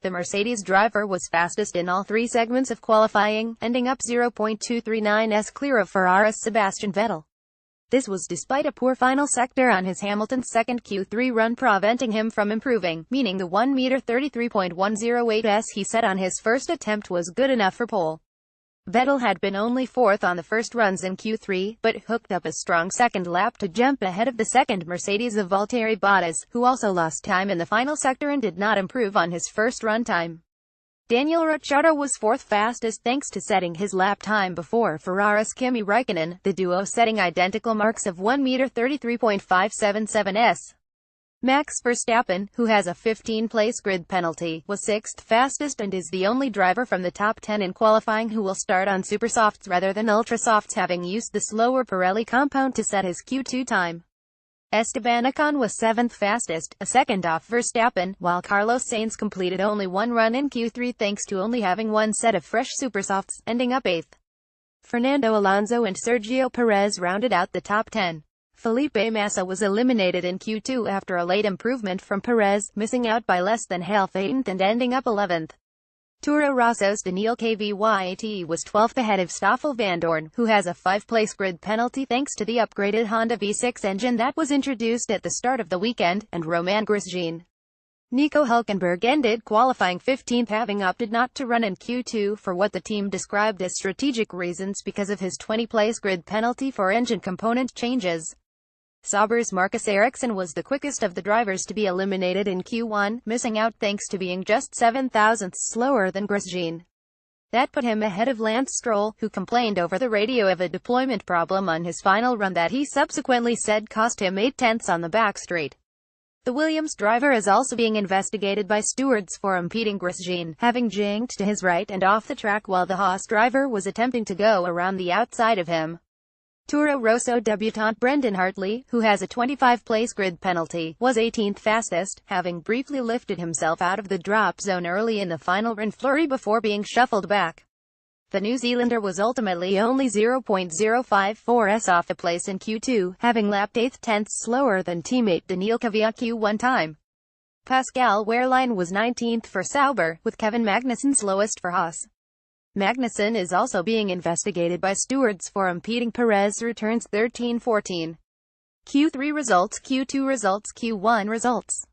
The Mercedes driver was fastest in all three segments of qualifying, ending up 0.239s clear of Ferrara's Sebastian Vettel. This was despite a poor final sector on his Hamilton's second Q3 run, preventing him from improving, meaning the 1m33.108s he set on his first attempt was good enough for pole. Vettel had been only fourth on the first runs in Q3, but hooked up a strong second lap to jump ahead of the second Mercedes of Valtteri Bottas, who also lost time in the final sector and did not improve on his first run time. Daniel Ricciardo was fourth fastest thanks to setting his lap time before Ferrari's Kimi Räikkönen, the duo setting identical marks of 1m33.577s. Max Verstappen, who has a 15-place grid penalty, was sixth fastest and is the only driver from the top 10 in qualifying who will start on supersofts rather than ultrasofts, having used the slower Pirelli compound to set his Q2 time. Esteban Ocon was seventh fastest, a second off Verstappen, while Carlos Sainz completed only one run in Q3 thanks to only having one set of fresh supersofts, ending up eighth. Fernando Alonso and Sergio Perez rounded out the top 10. Felipe Massa was eliminated in Q2 after a late improvement from Perez, missing out by less than half 8th and ending up 11th. Toro Rosso's Daniil Kvyat was 12th ahead of Stoffel Vandoorne, who has a 5-place grid penalty thanks to the upgraded Honda V6 engine that was introduced at the start of the weekend, and Romain Grosjean. Nico Hülkenberg ended qualifying 15th, having opted not to run in Q2 for what the team described as strategic reasons because of his 20-place grid penalty for engine component changes. Sauber's Marcus Ericsson was the quickest of the drivers to be eliminated in Q1, missing out thanks to being just 7 thousandths slower than Grosjean. That put him ahead of Lance Stroll, who complained over the radio of a deployment problem on his final run that he subsequently said cost him 8 tenths on the backstraight. The Williams driver is also being investigated by stewards for impeding Grosjean, having janked to his right and off the track while the Haas driver was attempting to go around the outside of him. Toro Rosso debutant Brendan Hartley, who has a 25-place grid penalty, was 18th fastest, having briefly lifted himself out of the drop zone early in the final run flurry before being shuffled back. The New Zealander was ultimately only 0.054s off the place in Q2, having lapped 8 tenths slower than teammate Daniil Kvyat Q1 time. Pascal Wehrlein was 19th for Sauber, with Kevin Magnussen slowest for Haas. Magnussen is also being investigated by stewards for impeding Perez. Returns 13-14. Q3 results, Q2 results, Q1 results.